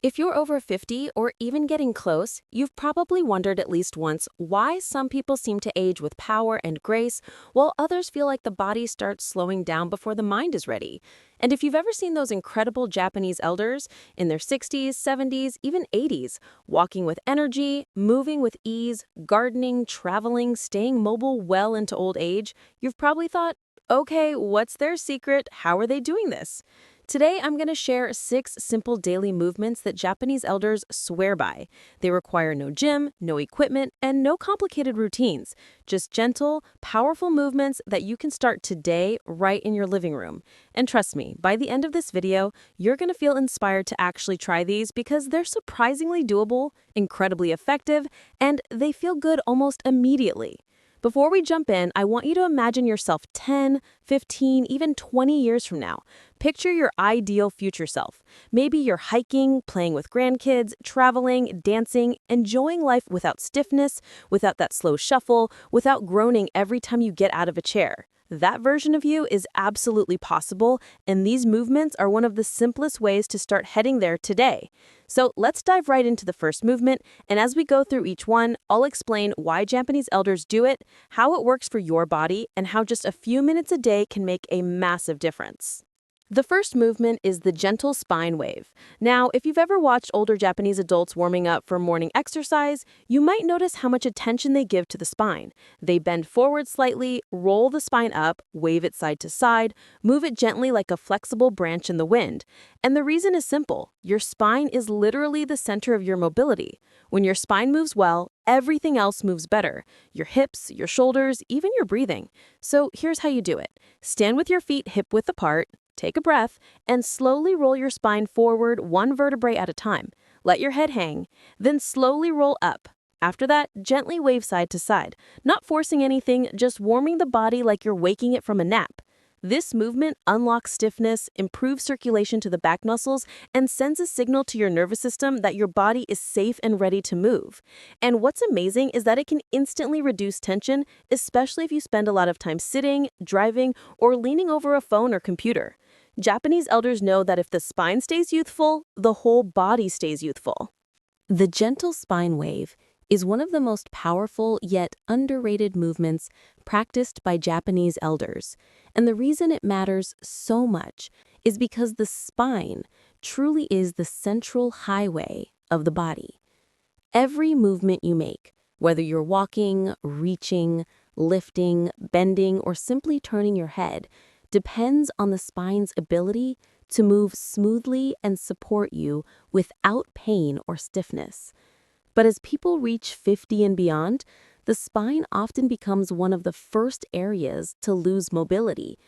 If you're over 50 or even getting close, you've probably wondered at least once why some people seem to age with power and grace, while others feel like the body starts slowing down before the mind is ready. And if you've ever seen those incredible Japanese elders in their 60s, 70s, even 80s, walking with energy, moving with ease, gardening, traveling, staying mobile well into old age, you've probably thought, okay, what's their secret? How are they doing this? Today, I'm going to share 6 simple daily movements that Japanese elders swear by. They require no gym, no equipment, and no complicated routines. Just gentle, powerful movements that you can start today right in your living room. And trust me, by the end of this video, you're going to feel inspired to actually try these because they're surprisingly doable, incredibly effective, and they feel good almost immediately. Before we jump in, I want you to imagine yourself 10, 15, even 20 years from now. Picture your ideal future self. Maybe you're hiking, playing with grandkids, traveling, dancing, enjoying life without stiffness, without that slow shuffle, without groaning every time you get out of a chair. That version of you is absolutely possible, and these movements are one of the simplest ways to start heading there today. So let's dive right into the first movement, and as we go through each one, I'll explain why Japanese elders do it, how it works for your body, and how just a few minutes a day can make a massive difference. The first movement is the gentle spine wave. Now, if you've ever watched older Japanese adults warming up for morning exercise, you might notice how much attention they give to the spine. They bend forward slightly, roll the spine up, wave it side to side, move it gently like a flexible branch in the wind. And the reason is simple. Your spine is literally the center of your mobility. When your spine moves well, everything else moves better. Your hips, your shoulders, even your breathing. So here's how you do it. Stand with your feet hip-width apart. Take a breath, and slowly roll your spine forward one vertebrae at a time. Let your head hang, then slowly roll up. After that, gently wave side to side, not forcing anything, just warming the body like you're waking it from a nap. This movement unlocks stiffness, improves circulation to the back muscles, and sends a signal to your nervous system that your body is safe and ready to move. And what's amazing is that it can instantly reduce tension, especially if you spend a lot of time sitting, driving, or leaning over a phone or computer. Japanese elders know that if the spine stays youthful, the whole body stays youthful. The gentle spine wave is one of the most powerful yet underrated movements practiced by Japanese elders. And the reason it matters so much is because the spine truly is the central highway of the body. Every movement you make, whether you're walking, reaching, lifting, bending, or simply turning your head, depends on the spine's ability to move smoothly and support you without pain or stiffness. But as people reach 50 and beyond, the spine often becomes one of the first areas to lose mobility,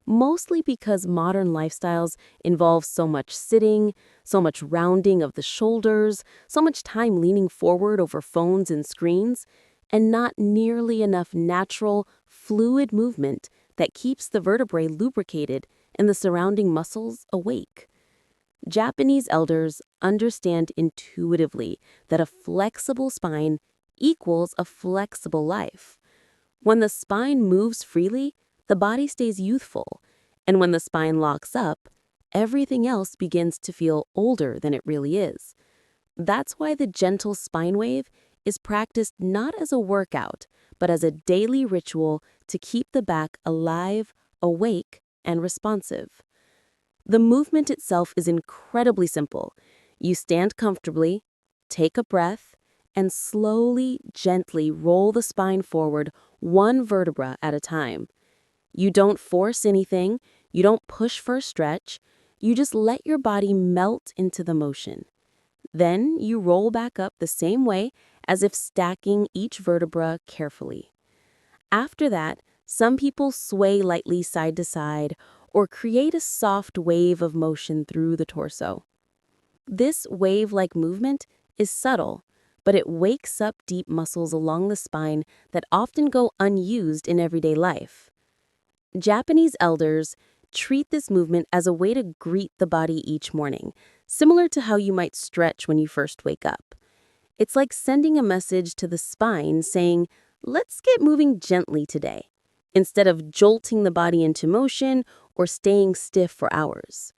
mostly because modern lifestyles involve so much sitting, so much rounding of the shoulders, so much time leaning forward over phones and screens, and not nearly enough natural, fluid movement that keeps the vertebrae lubricated and the surrounding muscles awake. Japanese elders understand intuitively that a flexible spine equals a flexible life. When the spine moves freely, the body stays youthful, and when the spine locks up, everything else begins to feel older than it really is. That's why the gentle spine wave is practiced not as a workout, but as a daily ritual to keep the back alive, awake, and responsive. The movement itself is incredibly simple. You stand comfortably, take a breath, and slowly, gently roll the spine forward one vertebra at a time. You don't force anything, you don't push for a stretch, you just let your body melt into the motion. Then you roll back up the same way as if stacking each vertebra carefully. After that, some people sway lightly side to side or create a soft wave of motion through the torso. This wave-like movement is subtle, but it wakes up deep muscles along the spine that often go unused in everyday life. Japanese elders treat this movement as a way to greet the body each morning, similar to how you might stretch when you first wake up. It's like sending a message to the spine saying, let's get moving gently today, instead of jolting the body into motion or staying stiff for hours.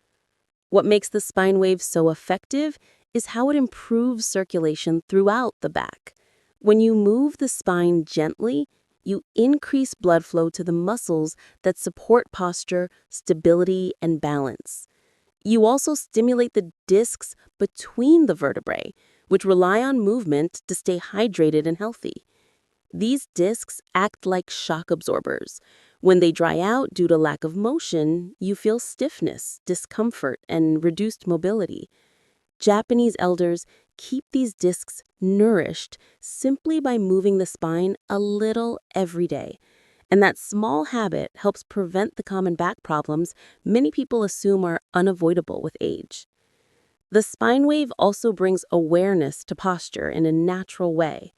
What makes the spine wave so effective is how it improves circulation throughout the back. When you move the spine gently, you increase blood flow to the muscles that support posture, stability, and balance. You also stimulate the discs between the vertebrae, which rely on movement to stay hydrated and healthy. These discs act like shock absorbers. When they dry out due to lack of motion, you feel stiffness, discomfort, and reduced mobility. Japanese elders keep these discs nourished simply by moving the spine a little every day. And that small habit helps prevent the common back problems many people assume are unavoidable with age. The spine wave also brings awareness to posture in a natural way.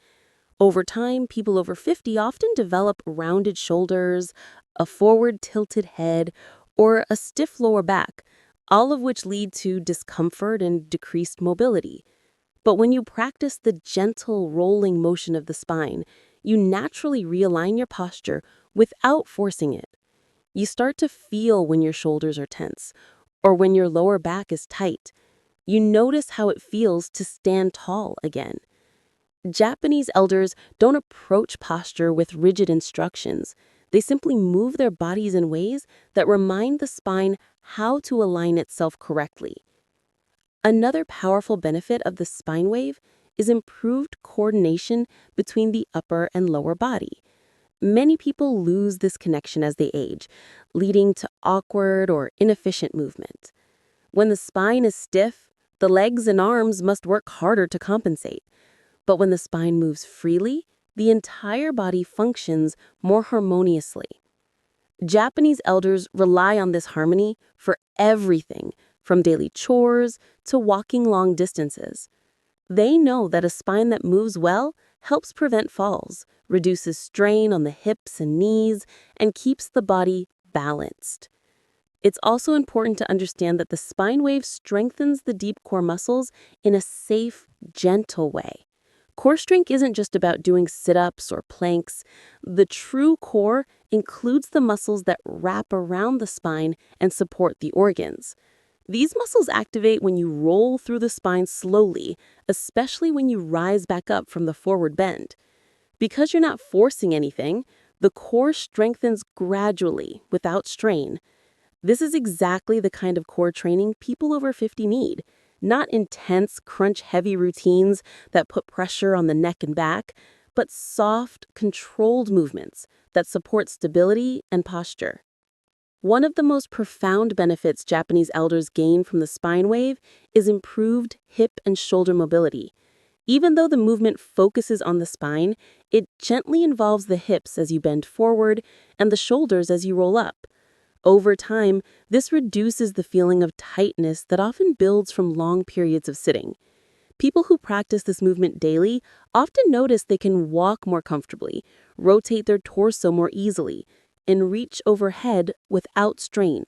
Over time, people over 50 often develop rounded shoulders, a forward tilted head, or a stiff lower back, all of which lead to discomfort and decreased mobility. But when you practice the gentle rolling motion of the spine, you naturally realign your posture without forcing it. You start to feel when your shoulders are tense or when your lower back is tight. You notice how it feels to stand tall again. Japanese elders don't approach posture with rigid instructions. They simply move their bodies in ways that remind the spine how to align itself correctly. Another powerful benefit of the spine wave is improved coordination between the upper and lower body. Many people lose this connection as they age, leading to awkward or inefficient movement. When the spine is stiff, the legs and arms must work harder to compensate. But when the spine moves freely, the entire body functions more harmoniously. Japanese elders rely on this harmony for everything, from daily chores to walking long distances. They know that a spine that moves well helps prevent falls, reduces strain on the hips and knees, and keeps the body balanced. It's also important to understand that the spine wave strengthens the deep core muscles in a safe, gentle way. Core strength isn't just about doing sit-ups or planks. The true core includes the muscles that wrap around the spine and support the organs. These muscles activate when you roll through the spine slowly, especially when you rise back up from the forward bend. Because you're not forcing anything, the core strengthens gradually, without strain. This is exactly the kind of core training people over 50 need. Not intense, crunch-heavy routines that put pressure on the neck and back, but soft, controlled movements that support stability and posture. One of the most profound benefits Japanese elders gain from the spine wave is improved hip and shoulder mobility. Even though the movement focuses on the spine, it gently involves the hips as you bend forward and the shoulders as you roll up. Over time, this reduces the feeling of tightness that often builds from long periods of sitting. People who practice this movement daily often notice they can walk more comfortably, rotate their torso more easily, and reach overhead without strain.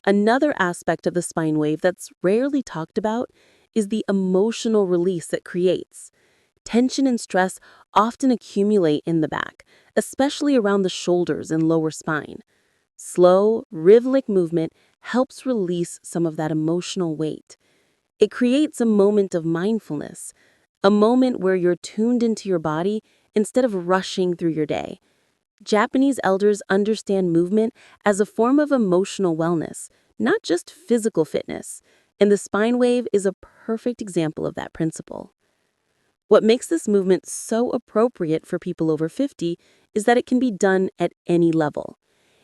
Another aspect of the spine wave that's rarely talked about is the emotional release it creates. Tension and stress often accumulate in the back, especially around the shoulders and lower spine. Slow, rhythmic movement helps release some of that emotional weight. It creates a moment of mindfulness, a moment where you're tuned into your body instead of rushing through your day. Japanese elders understand movement as a form of emotional wellness, not just physical fitness, and the spine wave is a perfect example of that principle. What makes this movement so appropriate for people over 50 is that it can be done at any level.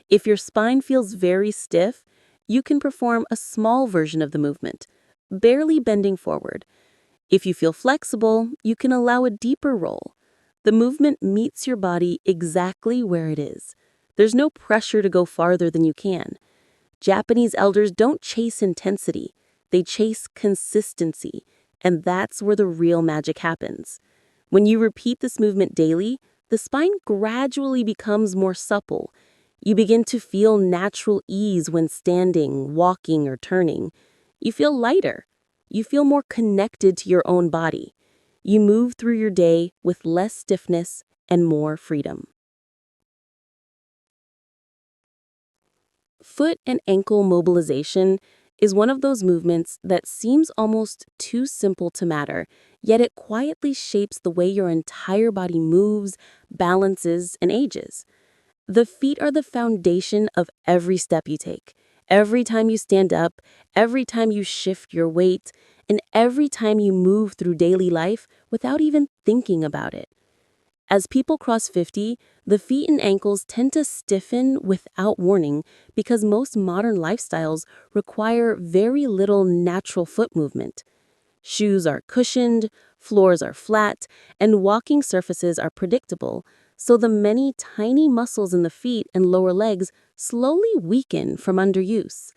If your spine feels very stiff, you can perform a small version of the movement, barely bending forward. If you feel flexible, you can allow a deeper roll. The movement meets your body exactly where it is. There's no pressure to go farther than you can. Japanese elders don't chase intensity, they chase consistency, and that's where the real magic happens. When you repeat this movement daily, the spine gradually becomes more supple. You begin to feel natural ease when standing, walking, or turning. You feel lighter. You feel more connected to your own body. You move through your day with less stiffness and more freedom. Foot and ankle mobilization is one of those movements that seems almost too simple to matter, yet it quietly shapes the way your entire body moves, balances, and ages. The feet are the foundation of every step you take. Every time you stand up, every time you shift your weight, and every time you move through daily life without even thinking about it. As people cross 50, the feet and ankles tend to stiffen without warning because most modern lifestyles require very little natural foot movement. Shoes are cushioned, floors are flat, and walking surfaces are predictable, so the many tiny muscles in the feet and lower legs slowly weaken from underuse.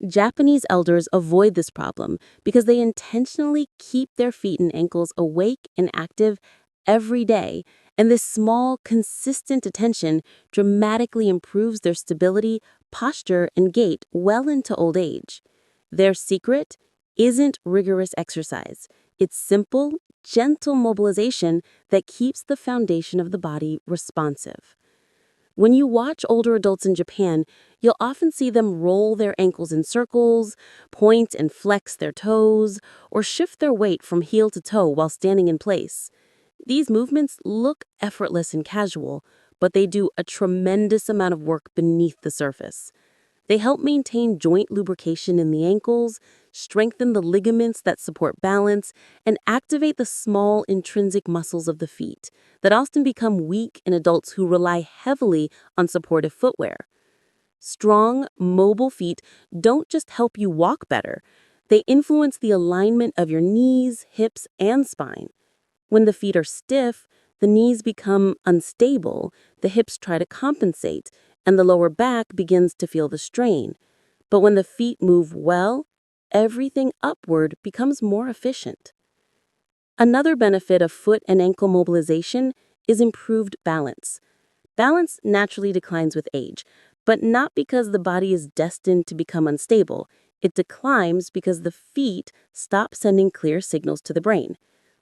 Japanese elders avoid this problem because they intentionally keep their feet and ankles awake and active every day, and this small, consistent attention dramatically improves their stability, posture, and gait well into old age. Their secret isn't rigorous exercise. It's simple, gentle mobilization that keeps the foundation of the body responsive. When you watch older adults in Japan, you'll often see them roll their ankles in circles, point and flex their toes, or shift their weight from heel to toe while standing in place. These movements look effortless and casual, but they do a tremendous amount of work beneath the surface. They help maintain joint lubrication in the ankles, strengthen the ligaments that support balance, and activate the small intrinsic muscles of the feet that often become weak in adults who rely heavily on supportive footwear. Strong, mobile feet don't just help you walk better, they influence the alignment of your knees, hips, and spine. When the feet are stiff, the knees become unstable, the hips try to compensate, and the lower back begins to feel the strain. But when the feet move well, everything upward becomes more efficient. Another benefit of foot and ankle mobilization is improved balance. Balance naturally declines with age, but not because the body is destined to become unstable. It declines because the feet stop sending clear signals to the brain.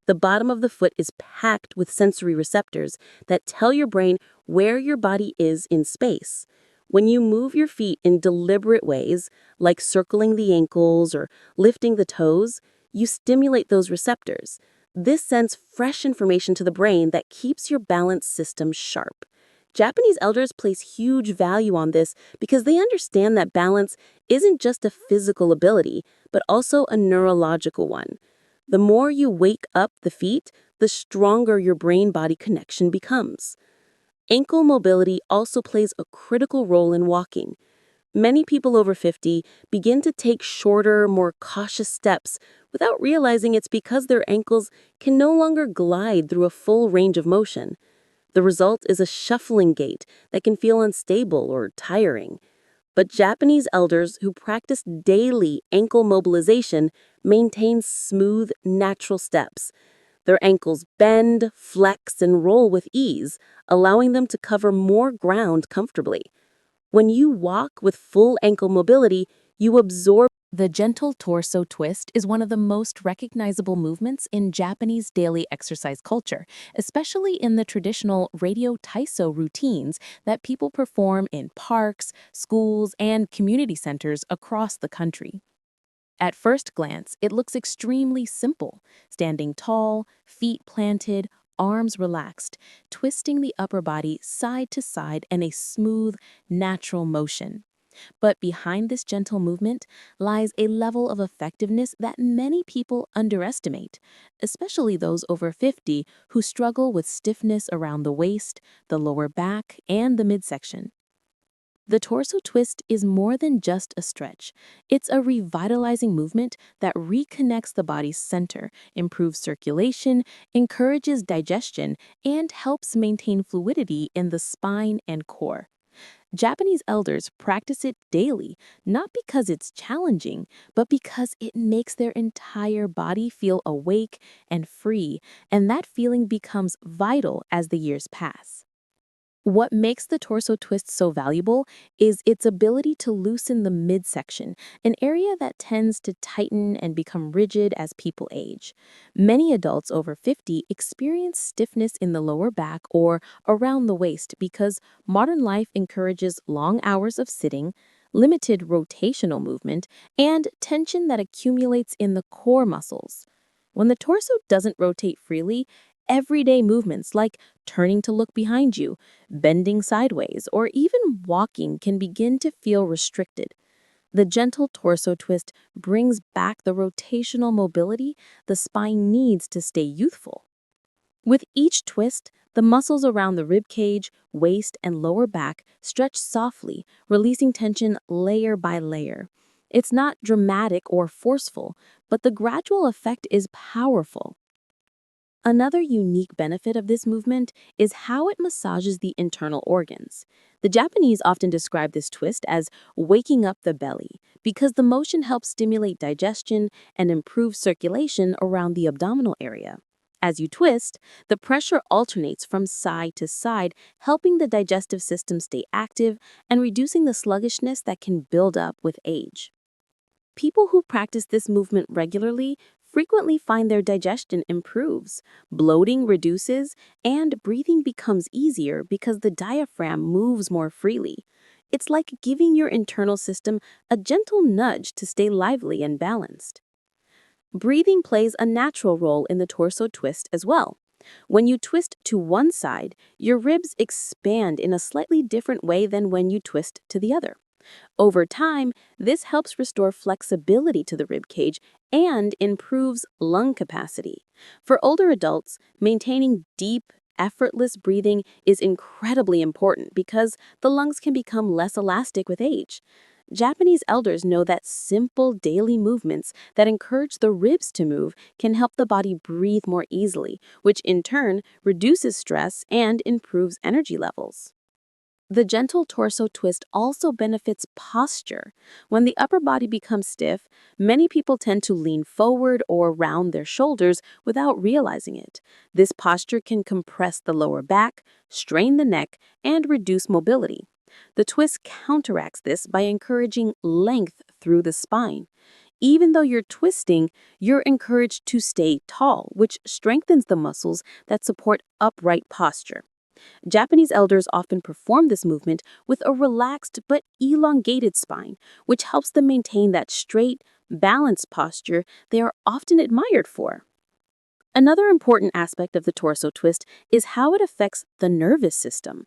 The bottom of the foot is packed with sensory receptors that tell your brain where your body is in space. When you move your feet in deliberate ways, like circling the ankles or lifting the toes, you stimulate those receptors. This sends fresh information to the brain that keeps your balance system sharp. Japanese elders place huge value on this because they understand that balance isn't just a physical ability, but also a neurological one. The more you wake up the feet, the stronger your brain-body connection becomes. Ankle mobility also plays a critical role in walking. Many people over 50 begin to take shorter, more cautious steps without realizing it's because their ankles can no longer glide through a full range of motion. The result is a shuffling gait that can feel unstable or tiring. But Japanese elders who practice daily ankle mobilization maintain smooth, natural steps. Their ankles bend, flex, and roll with ease, allowing them to cover more ground comfortably. When you walk with full ankle mobility, you absorb. The gentle torso twist is one of the most recognizable movements in Japanese daily exercise culture, especially in the traditional radio taiso routines that people perform in parks, schools, and community centers across the country. At first glance, it looks extremely simple, standing tall, feet planted, arms relaxed, twisting the upper body side to side in a smooth, natural motion. But behind this gentle movement lies a level of effectiveness that many people underestimate, especially those over 50 who struggle with stiffness around the waist, the lower back, and the midsection. The torso twist is more than just a stretch. It's a revitalizing movement that reconnects the body's center, improves circulation, encourages digestion, and helps maintain fluidity in the spine and core. Japanese elders practice it daily, not because it's challenging, but because it makes their entire body feel awake and free, and that feeling becomes vital as the years pass. What makes the torso twist so valuable is its ability to loosen the midsection, an area that tends to tighten and become rigid as people age. Many adults over 50 experience stiffness in the lower back or around the waist because modern life encourages long hours of sitting, limited rotational movement, and tension that accumulates in the core muscles. When the torso doesn't rotate freely, everyday movements like turning to look behind you, bending sideways, or even walking can begin to feel restricted. The gentle torso twist brings back the rotational mobility the spine needs to stay youthful. With each twist, the muscles around the rib cage, waist, and lower back stretch softly, releasing tension layer by layer. It's not dramatic or forceful, but the gradual effect is powerful. Another unique benefit of this movement is how it massages the internal organs. The Japanese often describe this twist as waking up the belly because the motion helps stimulate digestion and improve circulation around the abdominal area. As you twist, the pressure alternates from side to side, helping the digestive system stay active and reducing the sluggishness that can build up with age. People who practice this movement regularly frequently find their digestion improves, bloating reduces, and breathing becomes easier because the diaphragm moves more freely. It's like giving your internal system a gentle nudge to stay lively and balanced. Breathing plays a natural role in the torso twist as well. When you twist to one side, your ribs expand in a slightly different way than when you twist to the other. Over time, this helps restore flexibility to the rib cage and improves lung capacity. For older adults, maintaining deep, effortless breathing is incredibly important because the lungs can become less elastic with age. Japanese elders know that simple daily movements that encourage the ribs to move can help the body breathe more easily, which in turn reduces stress and improves energy levels. The gentle torso twist also benefits posture. When the upper body becomes stiff, many people tend to lean forward or round their shoulders without realizing it. This posture can compress the lower back, strain the neck, and reduce mobility. The twist counteracts this by encouraging length through the spine. Even though you're twisting, you're encouraged to stay tall, which strengthens the muscles that support upright posture. Japanese elders often perform this movement with a relaxed but elongated spine, which helps them maintain that straight, balanced posture they are often admired for. Another important aspect of the torso twist is how it affects the nervous system.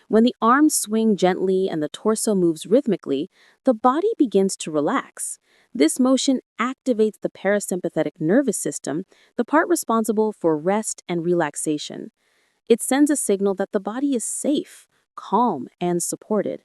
When the arms swing gently and the torso moves rhythmically, the body begins to relax. This motion activates the parasympathetic nervous system, the part responsible for rest and relaxation. It sends a signal that the body is safe, calm, and supported.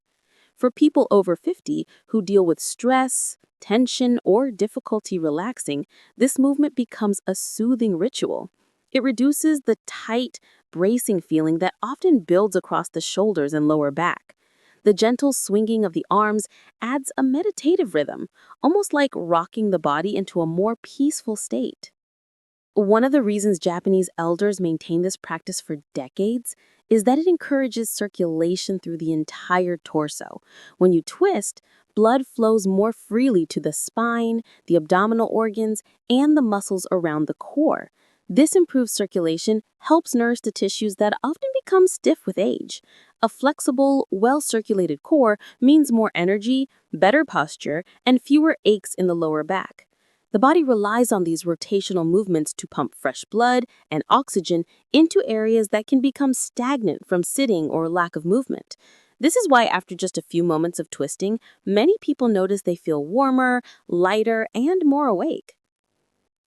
For people over 50 who deal with stress, tension, or difficulty relaxing, this movement becomes a soothing ritual. It reduces the tight, bracing feeling that often builds across the shoulders and lower back. The gentle swinging of the arms adds a meditative rhythm, almost like rocking the body into a more peaceful state. One of the reasons Japanese elders maintain this practice for decades is that it encourages circulation through the entire torso. When you twist, blood flows more freely to the spine, the abdominal organs, and the muscles around the core. This improved circulation helps nourish the tissues that often become stiff with age. A flexible, well-circulated core means more energy, better posture, and fewer aches in the lower back. The body relies on these rotational movements to pump fresh blood and oxygen into areas that can become stagnant from sitting or lack of movement. This is why after just a few moments of twisting, many people notice they feel warmer, lighter, and more awake.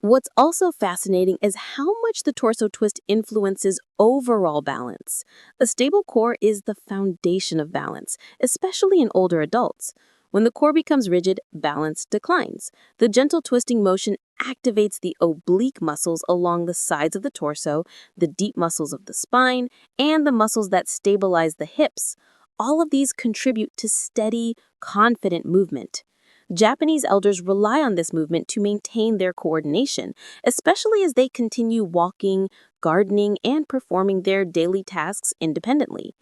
What's also fascinating is how much the torso twist influences overall balance. A stable core is the foundation of balance, especially in older adults. When the core becomes rigid, balance declines. The gentle twisting motion activates the oblique muscles along the sides of the torso, the deep muscles of the spine, and the muscles that stabilize the hips. All of these contribute to steady, confident movement. Japanese elders rely on this movement to maintain their coordination, especially as they continue walking, gardening, and performing their daily tasks independently.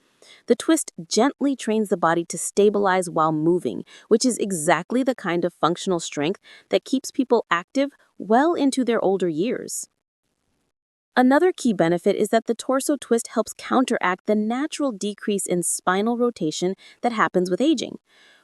The twist gently trains the body to stabilize while moving, which is exactly the kind of functional strength that keeps people active well into their older years. Another key benefit is that the torso twist helps counteract the natural decrease in spinal rotation that happens with aging.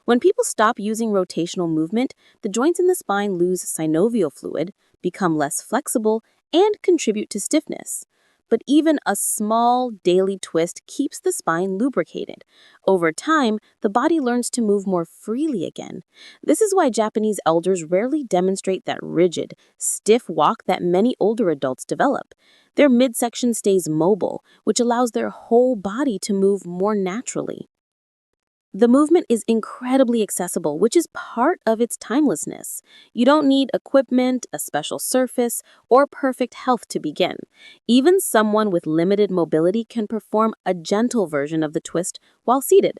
When people stop using rotational movement, the joints in the spine lose synovial fluid, become less flexible, and contribute to stiffness. But even a small daily twist keeps the spine lubricated. Over time, the body learns to move more freely again. This is why Japanese elders rarely demonstrate that rigid, stiff walk that many older adults develop. Their midsection stays mobile, which allows their whole body to move more naturally. The movement is incredibly accessible, which is part of its timelessness. You don't need equipment, a special surface, or perfect health to begin. Even someone with limited mobility can perform a gentle version of the twist while seated.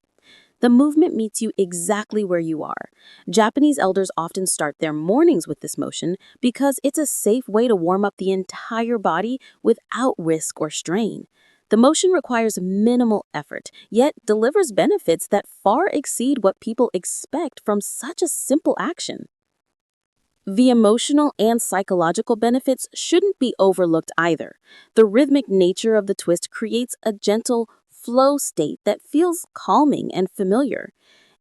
The movement meets you exactly where you are. Japanese elders often start their mornings with this motion because it's a safe way to warm up the entire body without risk or strain. The motion requires minimal effort, yet delivers benefits that far exceed what people expect from such a simple action. The emotional and psychological benefits shouldn't be overlooked either. The rhythmic nature of the twist creates a gentle flow state that feels calming and familiar.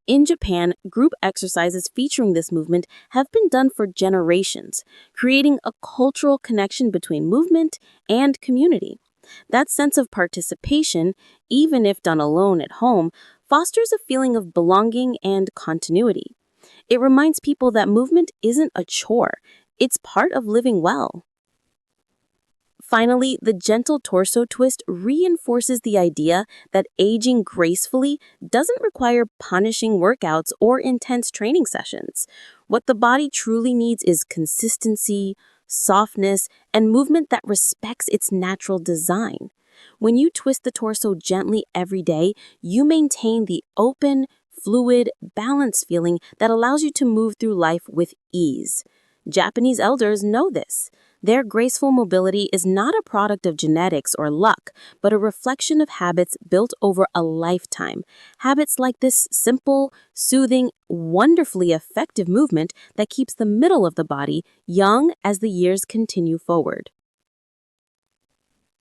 In Japan, group exercises featuring this movement have been done for generations, creating a cultural connection between movement and community. That sense of participation, even if done alone at home, fosters a feeling of belonging and continuity. It reminds people that movement isn't a chore, it's part of living well. Finally, the gentle torso twist reinforces the idea that aging gracefully doesn't require punishing workouts or intense training sessions. What the body truly needs is consistency, softness, and movement that respects its natural design. When you twist the torso gently every day, you maintain the open, fluid, balanced feeling that allows you to move through life with ease. Japanese elders know this. Their graceful mobility is not a product of genetics or luck, but a reflection of habits built over a lifetime. Habits like this simple, soothing, wonderfully effective movement that keeps the middle of the body young as the years continue forward.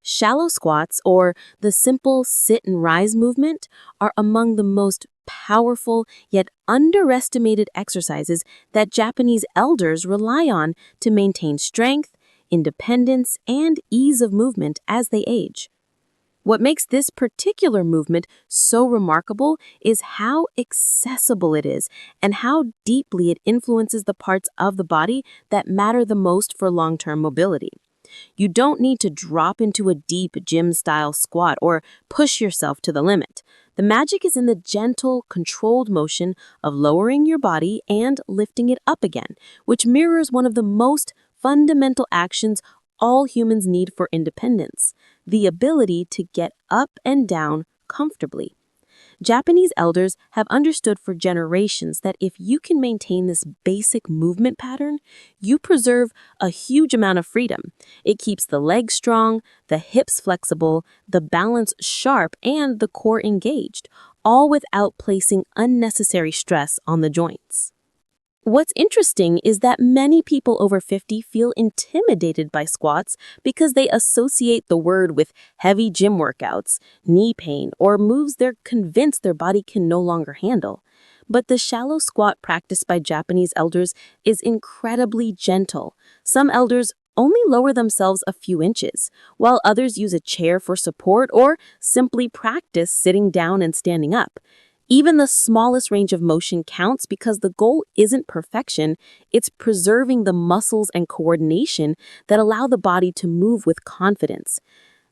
Shallow squats, or the simple sit and rise movement, are among the most powerful yet underestimated exercises that Japanese elders rely on to maintain strength, independence, and ease of movement as they age. What makes this particular movement so remarkable is how accessible it is and how deeply it influences the parts of the body that matter the most for long-term mobility. You don't need to drop into a deep gym-style squat or push yourself to the limit. The magic is in the gentle, controlled motion of lowering your body and lifting it up again, which mirrors one of the most fundamental actions all humans need for independence: the ability to get up and down comfortably. Japanese elders have understood for generations that if you can maintain this basic movement pattern, you preserve a huge amount of freedom. It keeps the legs strong, the hips flexible, the balance sharp, and the core engaged, all without placing unnecessary stress on the joints. What's interesting is that many people over 50 feel intimidated by squats because they associate the word with heavy gym workouts, knee pain, or moves they're convinced their body can no longer handle. But the shallow squat practiced by Japanese elders is incredibly gentle. Some elders only lower themselves a few inches, while others use a chair for support or simply practice sitting down and standing up. Even the smallest range of motion counts because the goal isn't perfection, it's preserving the muscles and coordination that allow the body to move with confidence.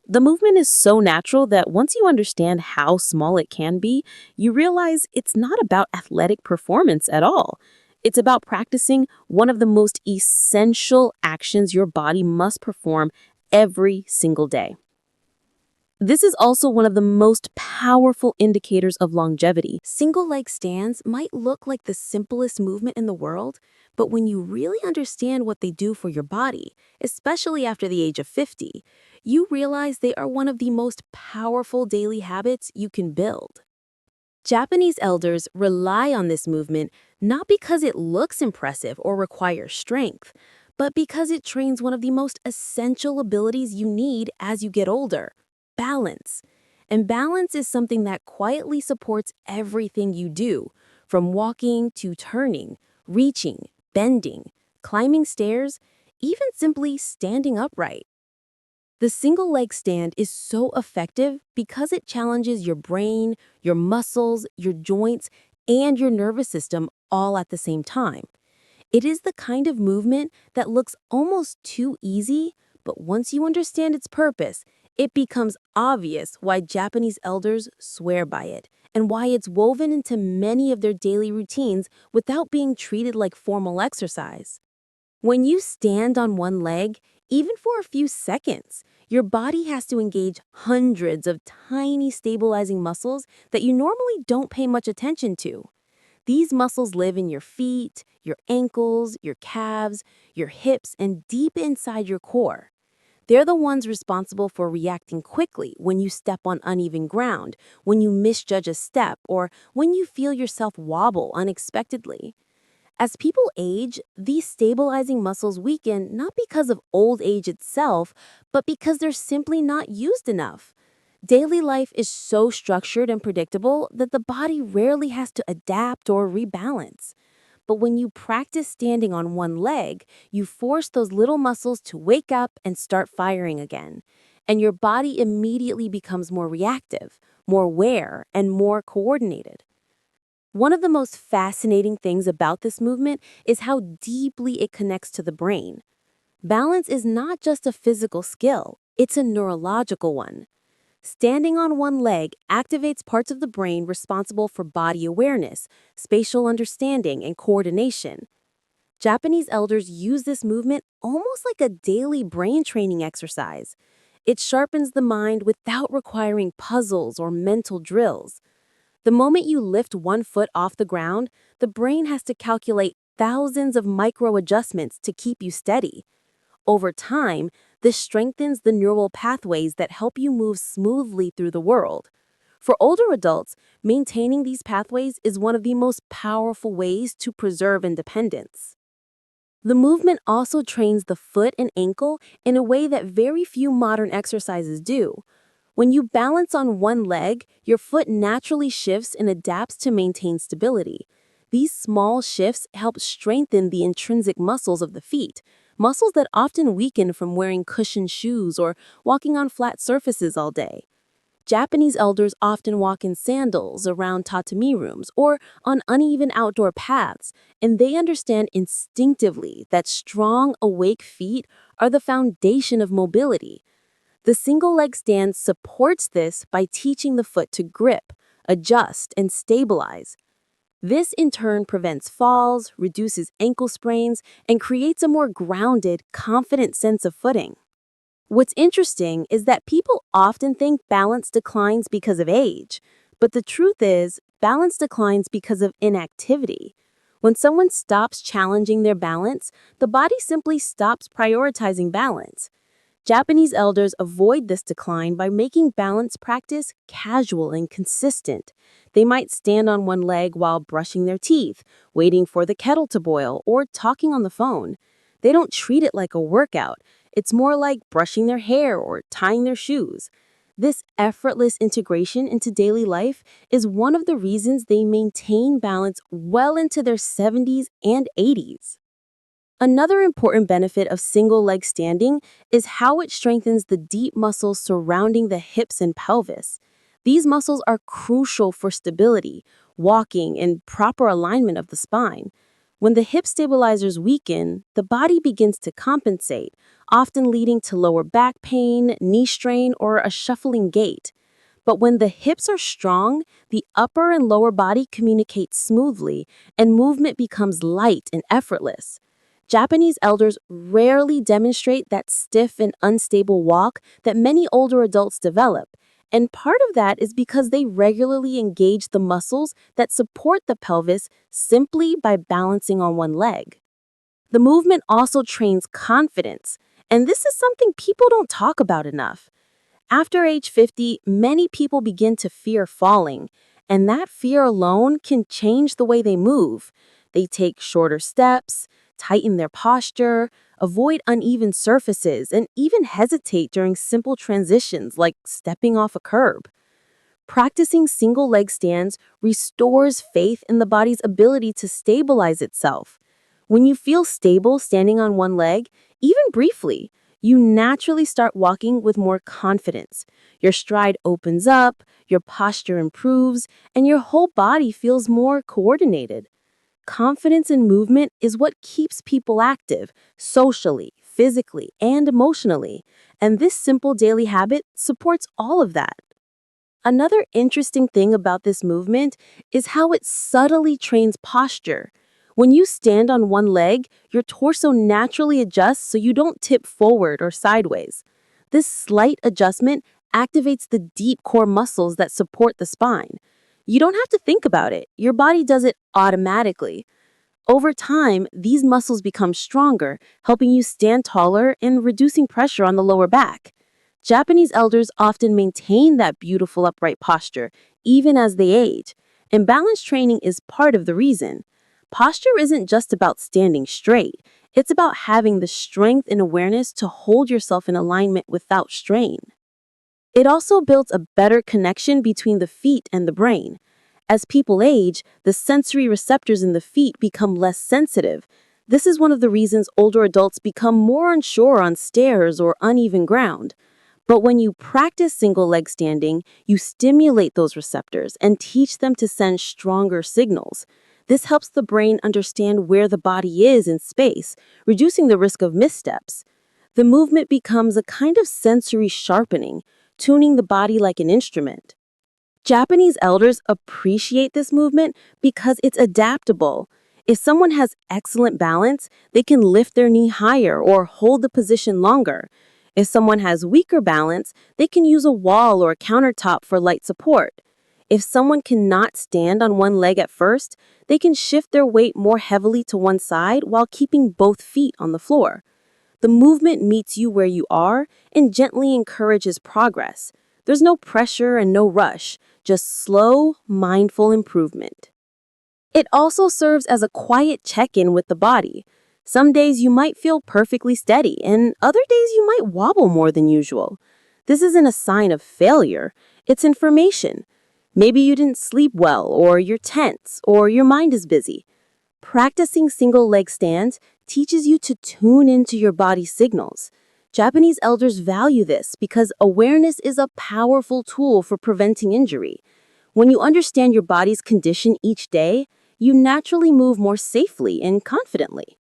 The movement is so natural that once you understand how small it can be, you realize it's not about athletic performance at all. It's about practicing one of the most essential actions your body must perform every single day. This is also one of the most powerful indicators of longevity. Single leg stands might look like the simplest movement in the world, but when you really understand what they do for your body, especially after the age of 50, you realize they are one of the most powerful daily habits you can build. Japanese elders rely on this movement not because it looks impressive or requires strength, but because it trains one of the most essential abilities you need as you get older: balance. And balance is something that quietly supports everything you do, from walking to turning, reaching, bending, climbing stairs, even simply standing upright. The single leg stand is so effective because it challenges your brain, your muscles, your joints, and your nervous system all at the same time. It is the kind of movement that looks almost too easy, but once you understand its purpose, it becomes obvious why Japanese elders swear by it and why it's woven into many of their daily routines without being treated like formal exercise. When you stand on one leg, even for a few seconds, your body has to engage hundreds of tiny stabilizing muscles that you normally don't pay much attention to. These muscles live in your feet, your ankles, your calves, your hips, and deep inside your core. They're the ones responsible for reacting quickly when you step on uneven ground, when you misjudge a step, or when you feel yourself wobble unexpectedly. As people age, these stabilizing muscles weaken not because of old age itself, but because they're simply not used enough. Daily life is so structured and predictable that the body rarely has to adapt or rebalance. But when you practice standing on one leg, you force those little muscles to wake up and start firing again. And your body immediately becomes more reactive, more aware, and more coordinated. One of the most fascinating things about this movement is how deeply it connects to the brain. Balance is not just a physical skill, it's a neurological one. Standing on one leg activates parts of the brain responsible for body awareness, spatial understanding, and coordination. Japanese elders use this movement almost like a daily brain training exercise. It sharpens the mind without requiring puzzles or mental drills. The moment you lift one foot off the ground, the brain has to calculate thousands of micro adjustments to keep you steady. Over time, this strengthens the neural pathways that help you move smoothly through the world. For older adults, maintaining these pathways is one of the most powerful ways to preserve independence. The movement also trains the foot and ankle in a way that very few modern exercises do. When you balance on one leg, your foot naturally shifts and adapts to maintain stability. These small shifts help strengthen the intrinsic muscles of the feet, muscles that often weaken from wearing cushioned shoes or walking on flat surfaces all day. Japanese elders often walk in sandals around tatami rooms or on uneven outdoor paths, and they understand instinctively that strong, awake feet are the foundation of mobility. The single leg stand supports this by teaching the foot to grip, adjust, and stabilize. This in turn prevents falls, reduces ankle sprains, and creates a more grounded, confident sense of footing. What's interesting is that people often think balance declines because of age, but the truth is, balance declines because of inactivity. When someone stops challenging their balance, the body simply stops prioritizing balance. Japanese elders avoid this decline by making balance practice casual and consistent. They might stand on one leg while brushing their teeth, waiting for the kettle to boil, or talking on the phone. They don't treat it like a workout. It's more like brushing their hair or tying their shoes. This effortless integration into daily life is one of the reasons they maintain balance well into their 70s and 80s. Another important benefit of single leg standing is how it strengthens the deep muscles surrounding the hips and pelvis. These muscles are crucial for stability, walking, and proper alignment of the spine. When the hip stabilizers weaken, the body begins to compensate, often leading to lower back pain, knee strain, or a shuffling gait. But when the hips are strong, the upper and lower body communicate smoothly, and movement becomes light and effortless. Japanese elders rarely demonstrate that stiff and unstable walk that many older adults develop, and part of that is because they regularly engage the muscles that support the pelvis simply by balancing on one leg. The movement also trains confidence, and this is something people don't talk about enough. After age 50, many people begin to fear falling, and that fear alone can change the way they move. They take shorter steps, tighten their posture, avoid uneven surfaces, and even hesitate during simple transitions like stepping off a curb. Practicing single leg stands restores faith in the body's ability to stabilize itself. When you feel stable standing on one leg, even briefly, you naturally start walking with more confidence. Your stride opens up, your posture improves, and your whole body feels more coordinated. Confidence in movement is what keeps people active, socially, physically, and emotionally, and this simple daily habit supports all of that. Another interesting thing about this movement is how it subtly trains posture. When you stand on one leg, your torso naturally adjusts so you don't tip forward or sideways. This slight adjustment activates the deep core muscles that support the spine. You don't have to think about it, your body does it automatically. Over time, these muscles become stronger, helping you stand taller and reducing pressure on the lower back. Japanese elders often maintain that beautiful upright posture, even as they age, and balance training is part of the reason. Posture isn't just about standing straight, it's about having the strength and awareness to hold yourself in alignment without strain. It also builds a better connection between the feet and the brain. As people age, the sensory receptors in the feet become less sensitive. This is one of the reasons older adults become more unsure on stairs or uneven ground. But when you practice single leg standing, you stimulate those receptors and teach them to send stronger signals. This helps the brain understand where the body is in space, reducing the risk of missteps. The movement becomes a kind of sensory sharpening, tuning the body like an instrument. Japanese elders appreciate this movement because it's adaptable. If someone has excellent balance, they can lift their knee higher or hold the position longer. If someone has weaker balance, they can use a wall or a countertop for light support. If someone cannot stand on one leg at first, they can shift their weight more heavily to one side while keeping both feet on the floor. The movement meets you where you are and gently encourages progress. There's no pressure and no rush, just slow, mindful improvement. It also serves as a quiet check-in with the body. Some days you might feel perfectly steady, and other days you might wobble more than usual. This isn't a sign of failure, it's information. Maybe you didn't sleep well, or you're tense, or your mind is busy. Practicing single leg stands teaches you to tune into your body's signals. Japanese elders value this because awareness is a powerful tool for preventing injury. When you understand your body's condition each day, you naturally move more safely and confidently.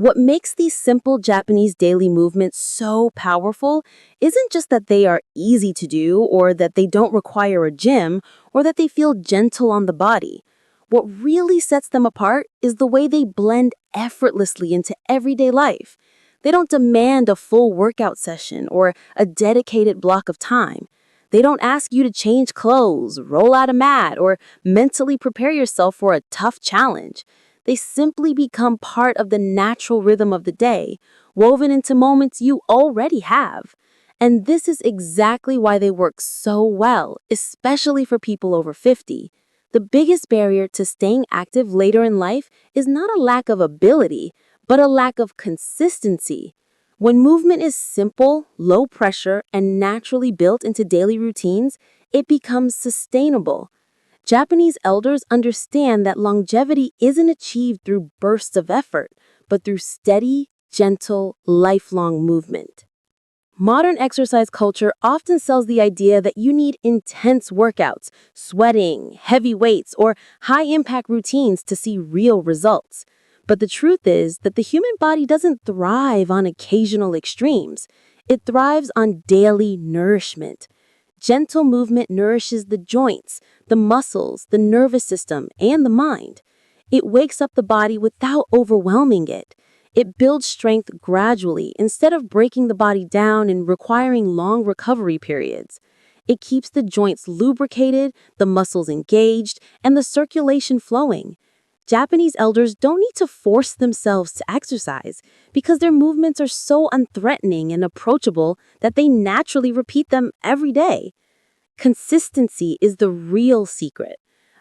What makes these simple Japanese daily movements so powerful isn't just that they are easy to do or that they don't require a gym or that they feel gentle on the body. What really sets them apart is the way they blend effortlessly into everyday life. They don't demand a full workout session or a dedicated block of time. They don't ask you to change clothes, roll out a mat, or mentally prepare yourself for a tough challenge. They simply become part of the natural rhythm of the day, woven into moments you already have. And this is exactly why they work so well, especially for people over 50. The biggest barrier to staying active later in life is not a lack of ability, but a lack of consistency. When movement is simple, low pressure, and naturally built into daily routines, it becomes sustainable. Japanese elders understand that longevity isn't achieved through bursts of effort, but through steady, gentle, lifelong movement. Modern exercise culture often sells the idea that you need intense workouts, sweating, heavy weights, or high-impact routines to see real results. But the truth is that the human body doesn't thrive on occasional extremes. It thrives on daily nourishment. Gentle movement nourishes the joints, the muscles, the nervous system, and the mind. It wakes up the body without overwhelming it. It builds strength gradually instead of breaking the body down and requiring long recovery periods. It keeps the joints lubricated, the muscles engaged, and the circulation flowing. Japanese elders don't need to force themselves to exercise because their movements are so unthreatening and approachable that they naturally repeat them every day. Consistency is the real secret.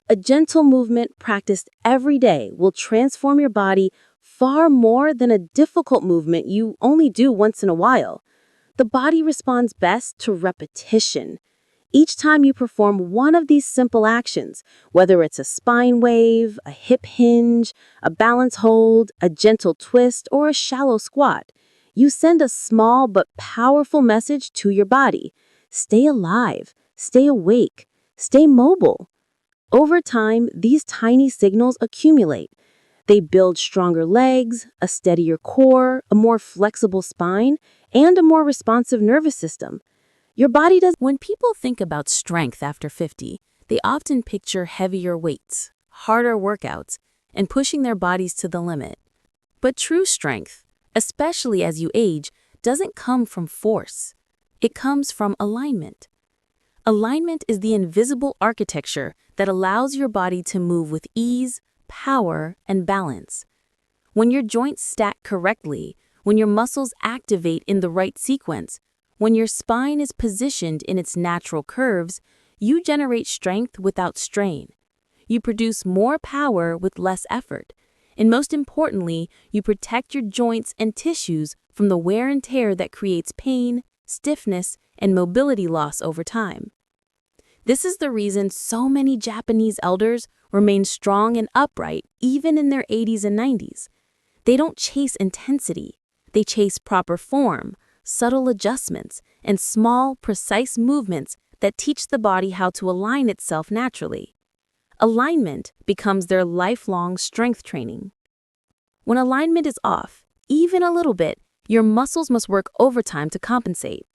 A gentle movement practiced every day will transform your body far more than a difficult movement you only do once in a while. The body responds best to repetition. Each time you perform one of these simple actions, whether it's a spine wave, a hip hinge, a balance hold, a gentle twist, or a shallow squat, you send a small but powerful message to your body. Stay alive, stay awake, stay mobile. Over time, these tiny signals accumulate. They build stronger legs, a steadier core, a more flexible spine, and a more responsive nervous system. Your body does. When people think about strength after 50, they often picture heavier weights, harder workouts, and pushing their bodies to the limit. But true strength, especially as you age, doesn't come from force. It comes from alignment. Alignment is the invisible architecture that allows your body to move with ease, power, and balance. When your joints stack correctly, when your muscles activate in the right sequence, when your spine is positioned in its natural curves, you generate strength without strain. You produce more power with less effort. And most importantly, you protect your joints and tissues from the wear and tear that creates pain, stiffness, and mobility loss over time. This is the reason so many Japanese elders remain strong and upright even in their 80s and 90s. They don't chase intensity. They chase proper form, subtle adjustments, and small, precise movements that teach the body how to align itself naturally. Alignment becomes their lifelong strength training. When alignment is off, even a little bit, your muscles must work overtime to compensate.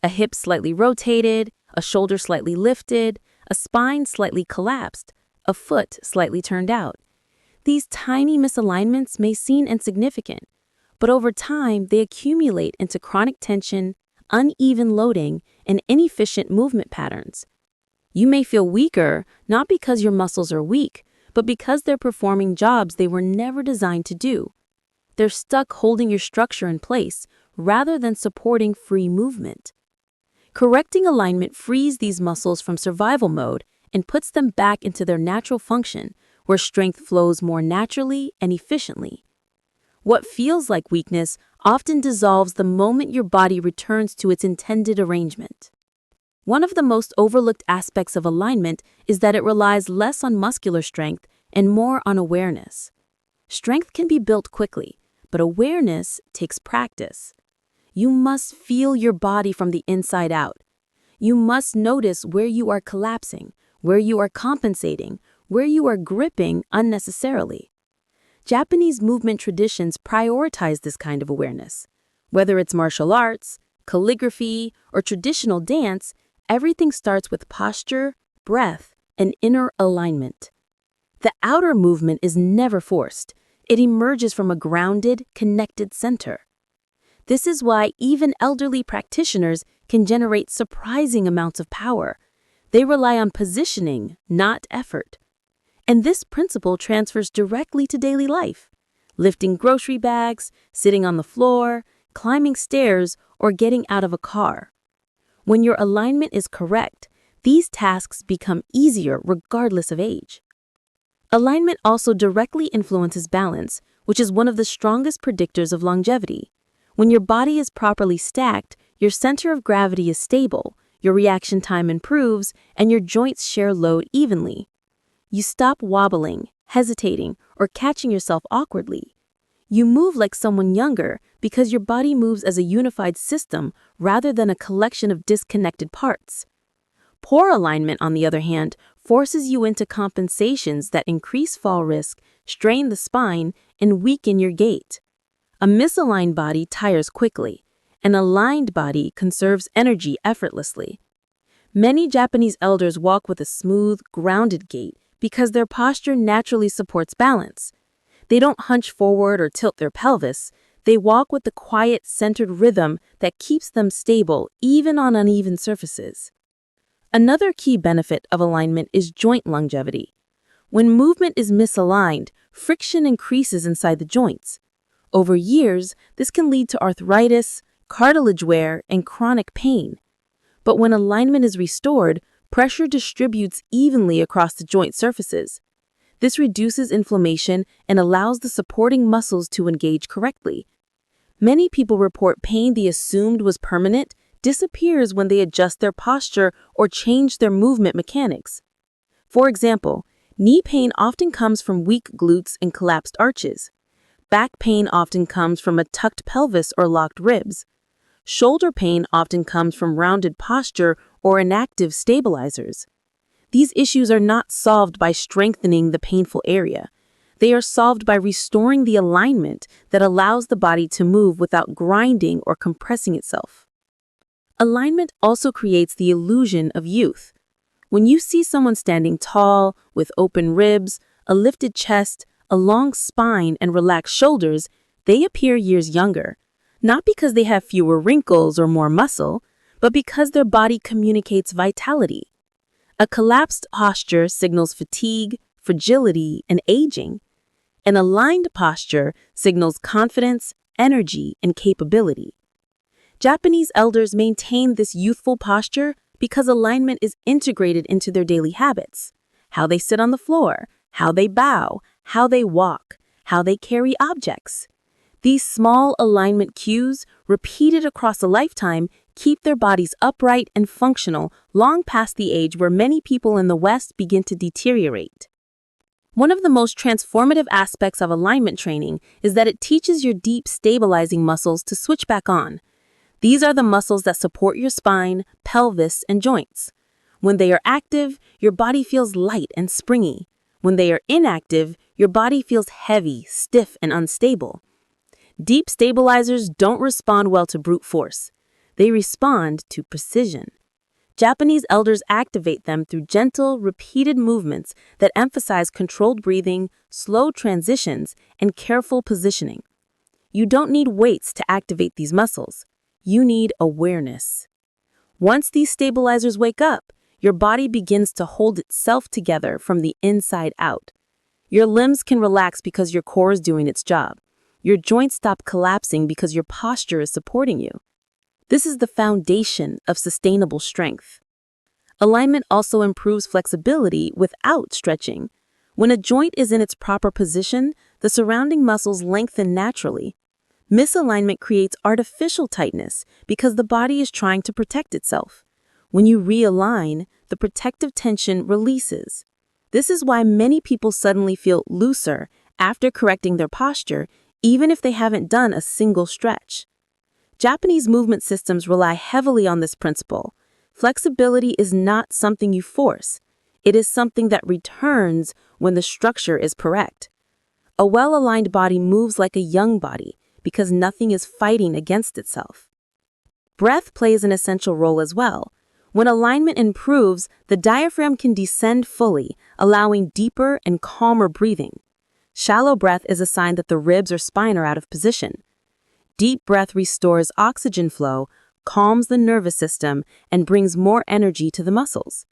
A hip slightly rotated, a shoulder slightly lifted, a spine slightly collapsed, a foot slightly turned out. These tiny misalignments may seem insignificant, but over time they accumulate into chronic tension, uneven loading, and inefficient movement patterns. You may feel weaker not because your muscles are weak, but because they're performing jobs they were never designed to do. They're stuck holding your structure in place rather than supporting free movement. Correcting alignment frees these muscles from survival mode and puts them back into their natural function, where strength flows more naturally and efficiently. What feels like weakness often dissolves the moment your body returns to its intended arrangement. One of the most overlooked aspects of alignment is that it relies less on muscular strength and more on awareness. Strength can be built quickly, but awareness takes practice. You must feel your body from the inside out. You must notice where you are collapsing, where you are compensating, where you are gripping unnecessarily. Japanese movement traditions prioritize this kind of awareness. Whether it's martial arts, calligraphy, or traditional dance, everything starts with posture, breath, and inner alignment. The outer movement is never forced. It emerges from a grounded, connected center. This is why even elderly practitioners can generate surprising amounts of power. They rely on positioning, not effort. And this principle transfers directly to daily life. Lifting grocery bags, sitting on the floor, climbing stairs, or getting out of a car. When your alignment is correct, these tasks become easier regardless of age. Alignment also directly influences balance, which is one of the strongest predictors of longevity. When your body is properly stacked, your center of gravity is stable, your reaction time improves, and your joints share load evenly. You stop wobbling, hesitating, or catching yourself awkwardly. You move like someone younger because your body moves as a unified system rather than a collection of disconnected parts. Poor alignment, on the other hand, forces you into compensations that increase fall risk, strain the spine, and weaken your gait. A misaligned body tires quickly. An aligned body conserves energy effortlessly. Many Japanese elders walk with a smooth, grounded gait because their posture naturally supports balance. They don't hunch forward or tilt their pelvis. They walk with the quiet, centered rhythm that keeps them stable even on uneven surfaces. Another key benefit of alignment is joint longevity. When movement is misaligned, friction increases inside the joints. Over years, this can lead to arthritis, cartilage wear, and chronic pain. But when alignment is restored, pressure distributes evenly across the joint surfaces. This reduces inflammation and allows the supporting muscles to engage correctly. Many people report pain they assumed was permanent disappears when they adjust their posture or change their movement mechanics. For example, knee pain often comes from weak glutes and collapsed arches. Back pain often comes from a tucked pelvis or locked ribs. Shoulder pain often comes from rounded posture or inactive stabilizers. These issues are not solved by strengthening the painful area. They are solved by restoring the alignment that allows the body to move without grinding or compressing itself. Alignment also creates the illusion of youth. When you see someone standing tall, with open ribs, a lifted chest, a long spine, and relaxed shoulders, they appear years younger, not because they have fewer wrinkles or more muscle, but because their body communicates vitality. A collapsed posture signals fatigue, fragility, and aging. An aligned posture signals confidence, energy, and capability. Japanese elders maintain this youthful posture because alignment is integrated into their daily habits. How they sit on the floor, how they bow, how they walk, how they carry objects. These small alignment cues, repeated across a lifetime, keep their bodies upright and functional long past the age where many people in the West begin to deteriorate. One of the most transformative aspects of alignment training is that it teaches your deep stabilizing muscles to switch back on. These are the muscles that support your spine, pelvis, and joints. When they are active, your body feels light and springy. When they are inactive, your body feels heavy, stiff, and unstable. Deep stabilizers don't respond well to brute force. They respond to precision. Japanese elders activate them through gentle, repeated movements that emphasize controlled breathing, slow transitions, and careful positioning. You don't need weights to activate these muscles. You need awareness. Once these stabilizers wake up, your body begins to hold itself together from the inside out. Your limbs can relax because your core is doing its job. Your joints stop collapsing because your posture is supporting you. This is the foundation of sustainable strength. Alignment also improves flexibility without stretching. When a joint is in its proper position, the surrounding muscles lengthen naturally. Misalignment creates artificial tightness because the body is trying to protect itself. When you realign, the protective tension releases. This is why many people suddenly feel looser after correcting their posture, even if they haven't done a single stretch. Japanese movement systems rely heavily on this principle. Flexibility is not something you force. It is something that returns when the structure is correct. A well-aligned body moves like a young body because nothing is fighting against itself. Breath plays an essential role as well. When alignment improves, the diaphragm can descend fully, allowing deeper and calmer breathing. Shallow breath is a sign that the ribs or spine are out of position. Deep breath restores oxygen flow, calms the nervous system, and brings more energy to the muscles.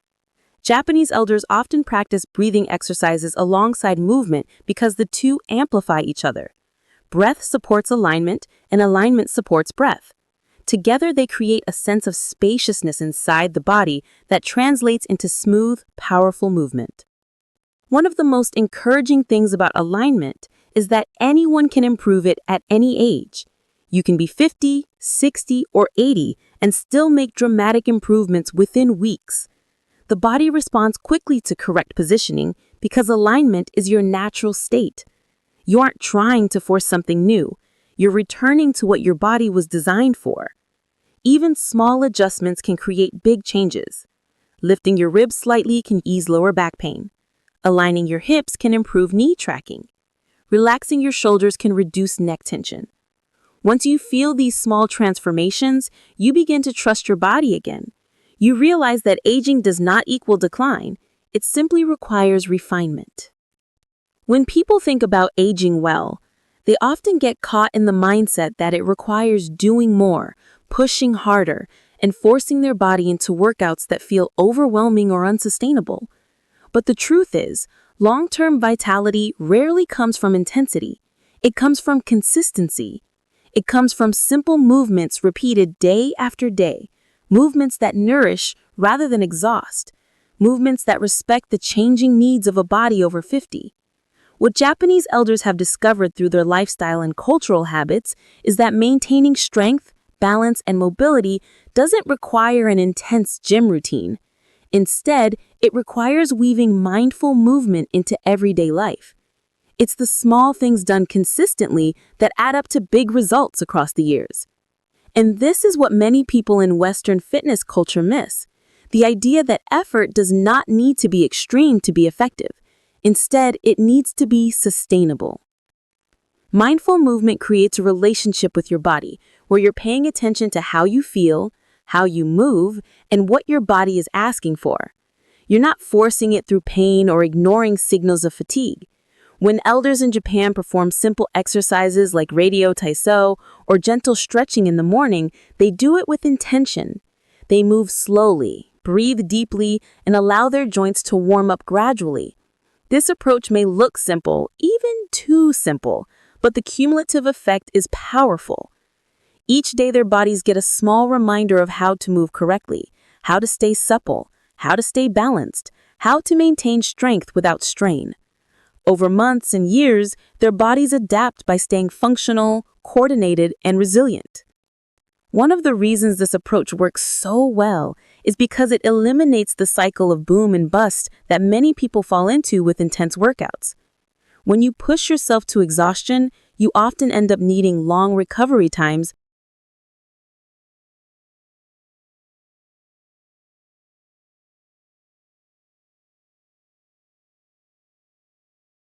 Japanese elders often practice breathing exercises alongside movement because the two amplify each other. Breath supports alignment, and alignment supports breath. Together, they create a sense of spaciousness inside the body that translates into smooth, powerful movement. One of the most encouraging things about alignment is that anyone can improve it at any age. You can be 50, 60, or 80 and still make dramatic improvements within weeks. The body responds quickly to correct positioning because alignment is your natural state. You aren't trying to force something new. You're returning to what your body was designed for. Even small adjustments can create big changes. Lifting your ribs slightly can ease lower back pain. Aligning your hips can improve knee tracking. Relaxing your shoulders can reduce neck tension. Once you feel these small transformations, you begin to trust your body again. You realize that aging does not equal decline. It simply requires refinement. When people think about aging well, they often get caught in the mindset that it requires doing more, pushing harder, and forcing their body into workouts that feel overwhelming or unsustainable. But the truth is, long-term vitality rarely comes from intensity. It comes from consistency. It comes from simple movements repeated day after day, movements that nourish rather than exhaust, movements that respect the changing needs of a body over 50. What Japanese elders have discovered through their lifestyle and cultural habits is that maintaining strength, balance, and mobility doesn't require an intense gym routine. Instead, it requires weaving mindful movement into everyday life. It's the small things done consistently that add up to big results across the years. And this is what many people in Western fitness culture miss: the idea that effort does not need to be extreme to be effective. Instead, it needs to be sustainable. Mindful movement creates a relationship with your body where you're paying attention to how you feel, how you move, and what your body is asking for. You're not forcing it through pain or ignoring signals of fatigue. When elders in Japan perform simple exercises like radio taiso or gentle stretching in the morning, they do it with intention. They move slowly, breathe deeply, and allow their joints to warm up gradually. This approach may look simple, even too simple, but the cumulative effect is powerful. Each day their bodies get a small reminder of how to move correctly, how to stay supple, how to stay balanced, how to maintain strength without strain. Over months and years, their bodies adapt by staying functional, coordinated, and resilient. One of the reasons this approach works so well is because it eliminates the cycle of boom and bust that many people fall into with intense workouts. When you push yourself to exhaustion, you often end up needing long recovery times